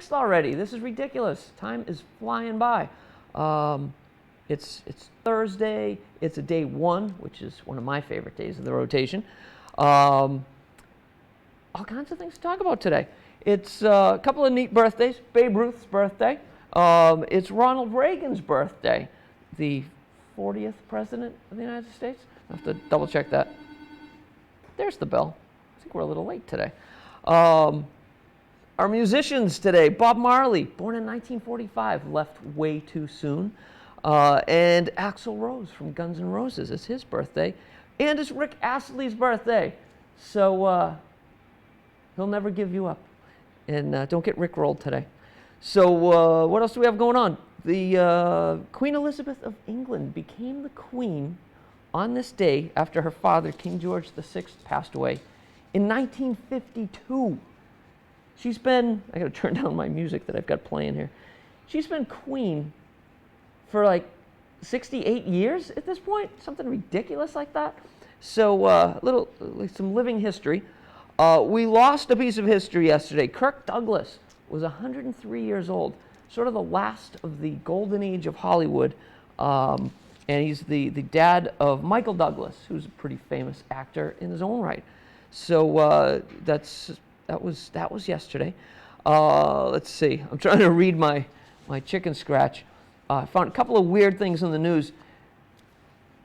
6th already. This is ridiculous. Time is flying by. It's Thursday. It's a day 1, which is one of my favorite days of the rotation. All kinds of things to talk about today. It's a couple of neat birthdays. Babe Ruth's birthday. It's Ronald Reagan's birthday, the 40th president of the United States. I have to double check that. There's the bell. I think we're a little late today. Our musicians today, Bob Marley, born in 1945, left way too soon. And Axl Rose from Guns N' Roses, it's his birthday. And it's Rick Astley's birthday. So he'll never give you up. And don't get Rickrolled today. So what else do we have going on? The Queen Elizabeth of England became the queen on this day after her father, King George VI, passed away in 1952. She's been, I gotta turn down my music that I've got playing here. She's been queen for like 68 years at this point, something ridiculous like that. So some living history. We lost a piece of history yesterday. Kirk Douglas was 103 years old, sort of the last of the golden age of Hollywood. And he's the dad of Michael Douglas, who's a pretty famous actor in his own right. So that was yesterday. Let's see. I'm trying to read my chicken scratch. I found a couple of weird things in the news.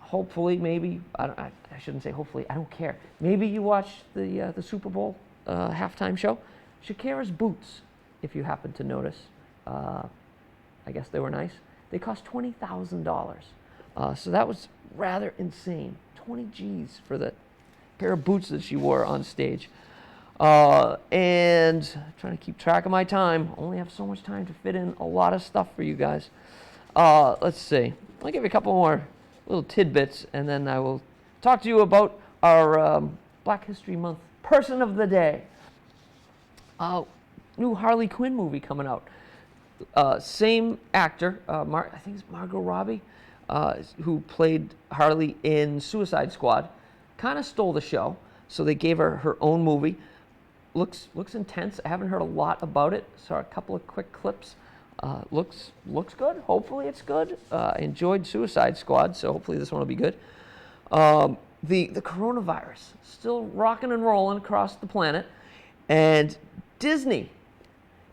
Hopefully, maybe I shouldn't say hopefully. I don't care. Maybe you watched the Super Bowl halftime show. Shakira's boots, if you happen to notice. I guess they were nice. They cost $20,000. So that was rather insane. 20 G's for the pair of boots that she wore on stage. And I'm trying to keep track of my time. Only have so much time to fit in a lot of stuff for you guys. Let's see. I'll give you a couple more little tidbits, and then I will talk to you about our Black History Month Person of the Day. New Harley Quinn movie coming out. Same actor, I think it's Margot Robbie, who played Harley in Suicide Squad, kind of stole the show, so they gave her her own movie. Looks intense. I haven't heard a lot about it. Saw a couple of quick clips. Looks good. Hopefully it's good. Enjoyed Suicide Squad, so hopefully this one will be good. The coronavirus still rocking and rolling across the planet, and Disney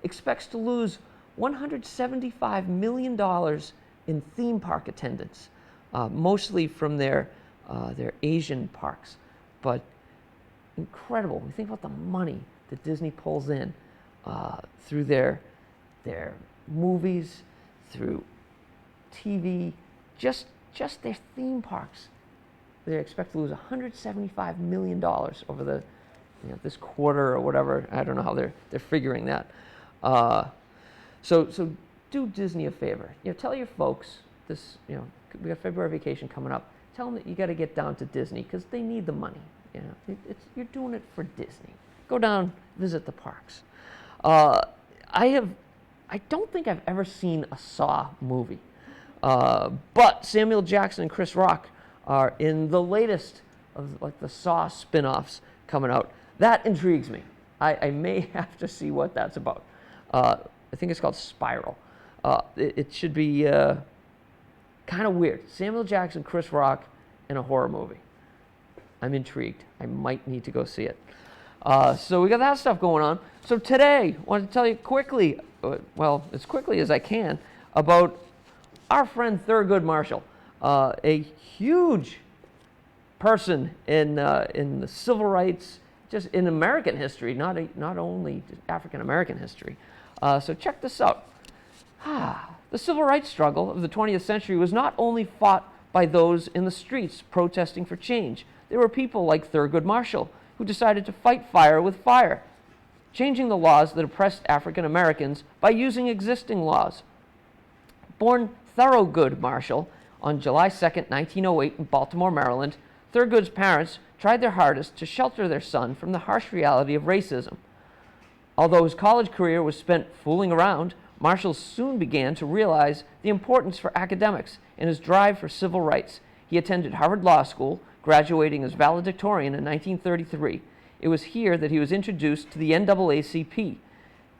expects to lose $175 million in theme park attendance, mostly from their Asian parks. But incredible. When you think about the money that Disney pulls in through their movies, through TV, just their theme parks. They expect to lose $175 million over the this quarter or whatever. I don't know how they're figuring that. So do Disney a favor. Tell your folks this. We got February vacation coming up. Tell them that you got to get down to Disney because they need the money. You're doing it for Disney. Go down, visit the parks. I don't think I've ever seen a Saw movie, but Samuel Jackson and Chris Rock are in the latest of like the Saw spin-offs coming out. That intrigues me. I may have to see what that's about. I think it's called Spiral. It should be kind of weird. Samuel Jackson, Chris Rock in a horror movie. I'm intrigued. I might need to go see it. So we got that stuff going on. So today, I want to tell you quickly, well, as quickly as I can, about our friend Thurgood Marshall, a huge person in the civil rights, just in American history, not only African American history. So check this out. The civil rights struggle of the 20th century was not only fought by those in the streets protesting for change. There were people like Thurgood Marshall who decided to fight fire with fire, changing the laws that oppressed African Americans by using existing laws. Born Thurgood Marshall on July 2nd, 1908 in Baltimore, Maryland, Thurgood's parents tried their hardest to shelter their son from the harsh reality of racism. Although his college career was spent fooling around, Marshall soon began to realize the importance for academics and his drive for civil rights. He attended Harvard Law School, graduating as valedictorian in 1933. It was here that he was introduced to the NAACP.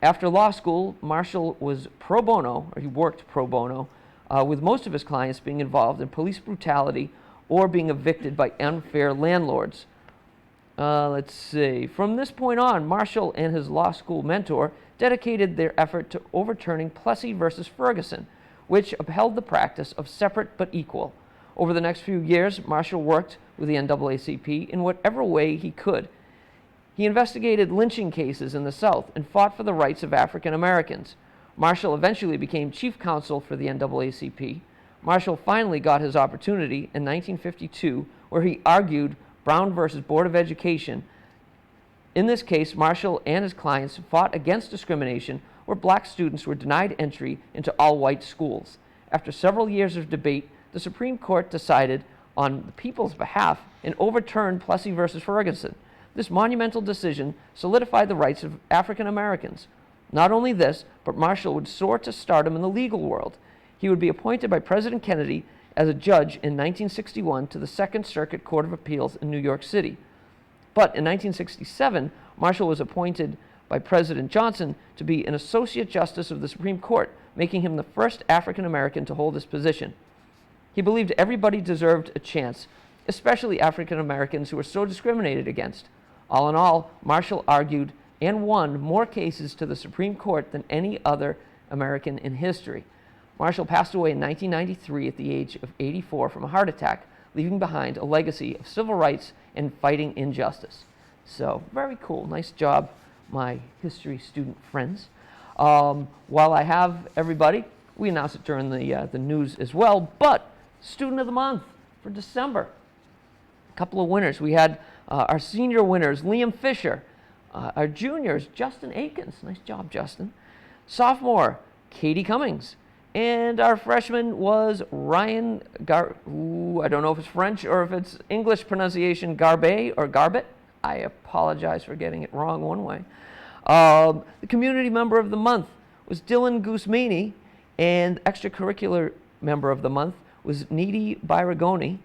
After law school, Marshall was pro bono, or he worked pro bono, with most of his clients being involved in police brutality or being evicted by unfair landlords. Let's see. From this point on, Marshall and his law school mentor dedicated their effort to overturning Plessy versus Ferguson, which upheld the practice of separate but equal. Over the next few years, Marshall worked with the NAACP in whatever way he could. He investigated lynching cases in the South and fought for the rights of African Americans. Marshall eventually became chief counsel for the NAACP. Marshall finally got his opportunity in 1952, where he argued Brown versus Board of Education. In this case, Marshall and his clients fought against discrimination where black students were denied entry into all-white schools. After several years of debate, the Supreme Court decided on the people's behalf and overturned Plessy versus Ferguson. This monumental decision solidified the rights of African Americans. Not only this, but Marshall would soar to stardom in the legal world. He would be appointed by President Kennedy as a judge in 1961 to the Second Circuit Court of Appeals in New York City. But in 1967, Marshall was appointed by President Johnson to be an Associate Justice of the Supreme Court, making him the first African American to hold this position. He believed everybody deserved a chance, especially African Americans who were so discriminated against. All in all, Marshall argued and won more cases to the Supreme Court than any other American in history. Marshall passed away in 1993 at the age of 84 from a heart attack, leaving behind a legacy of civil rights and fighting injustice. So, very cool. Nice job, my history student friends. While I have everybody, we announced it during the news as well, but Student of the Month for December. A couple of winners. We had our senior winners, Liam Fisher. Our juniors, Justin Akins. Nice job, Justin. Sophomore, Katie Cummings. And our freshman was Ryan I don't know if it's French or if it's English pronunciation, Garbet or Garbet. I apologize for getting it wrong one way. The community member of the month was Dylan Guzmini, and extracurricular member of the month was Needy Biragoni.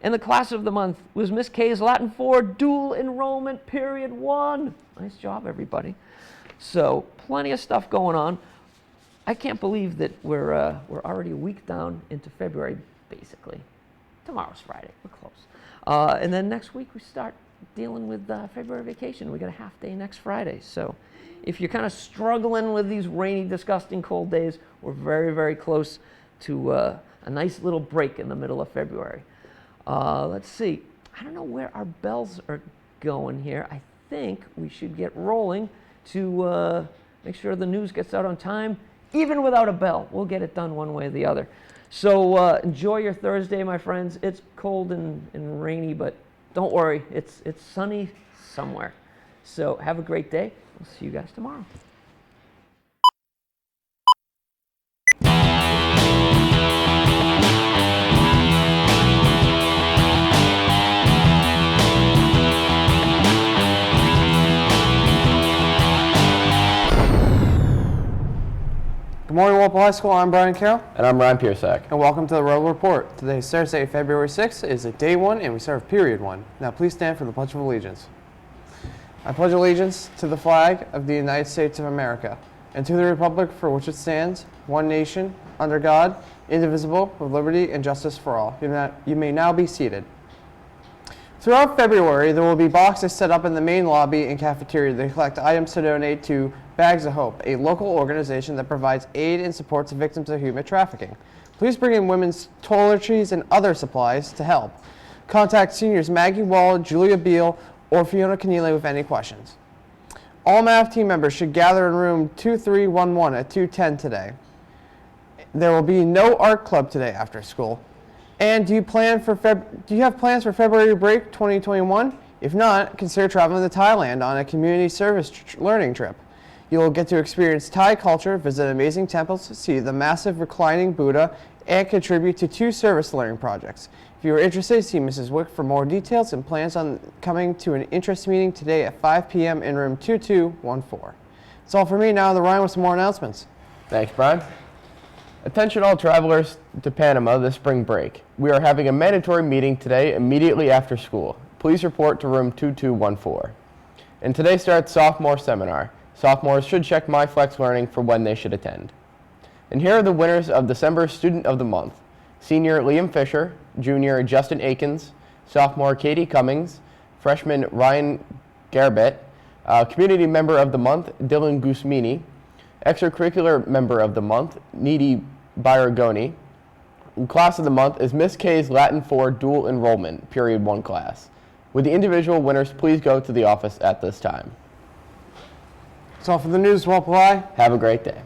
And the class of the month was Miss K's Latin 4 dual enrollment period 1. Nice job, everybody. So plenty of stuff going on. I can't believe that we're already a week down into February, basically. Tomorrow's Friday. We're close. And then next week we start dealing with February vacation. We got a half day next Friday. So if you're kind of struggling with these rainy, disgusting, cold days, we're very, very close to a nice little break in the middle of February. Let's see. I don't know where our bells are going here. I think we should get rolling to make sure the news gets out on time. Even without a bell, we'll get it done one way or the other. So enjoy your Thursday, my friends. It's cold and rainy, but don't worry. It's sunny somewhere. So have a great day. We'll see you guys tomorrow. Good morning, Walpole High School. I'm Brian Carroll. And I'm Ryan Piersack. And welcome to the Rebel Report. Today is Thursday, February 6th. It is day 1, and we start with period 1. Now please stand for the Pledge of Allegiance. I pledge allegiance to the flag of the United States of America and to the republic for which it stands, one nation, under God, indivisible, with liberty and justice for all. You may now be seated. Throughout February, there will be boxes set up in the main lobby and cafeteria that collect items to donate to Bags of Hope, a local organization that provides aid and support to victims of human trafficking. Please bring in women's toiletries and other supplies to help. Contact seniors Maggie Wall, Julia Beal, or Fiona Keneally with any questions. All math team members should gather in room 2311 at 2:10 today. There will be no art club today after school. And do you have plans for February break 2021? If not, consider traveling to Thailand on a community service learning trip. You will get to experience Thai culture, visit amazing temples, see the massive reclining Buddha, and contribute to 2 service learning projects. If you are interested, see Mrs. Wick for more details and plans on coming to an interest meeting today at 5 p.m. in room 2214. That's all for me. Now, Ryan with some more announcements. Thanks, Brian. Attention all travelers to Panama this spring break. We are having a mandatory meeting today immediately after school. Please report to room 2214. And today starts sophomore seminar. Sophomores should check MyFlex Learning for when they should attend. And here are the winners of December Student of the Month. Senior Liam Fisher, Junior Justin Akins, Sophomore Katie Cummings, Freshman Ryan Garbett, Community Member of the Month Dylan Gusmini, Extracurricular Member of the Month Needy Biragoni, and Class of the Month is Miss K's Latin 4 Dual Enrollment, Period 1 class. Would the individual winners please go to the office at this time? That's all for the news, Walpole. Have a great day.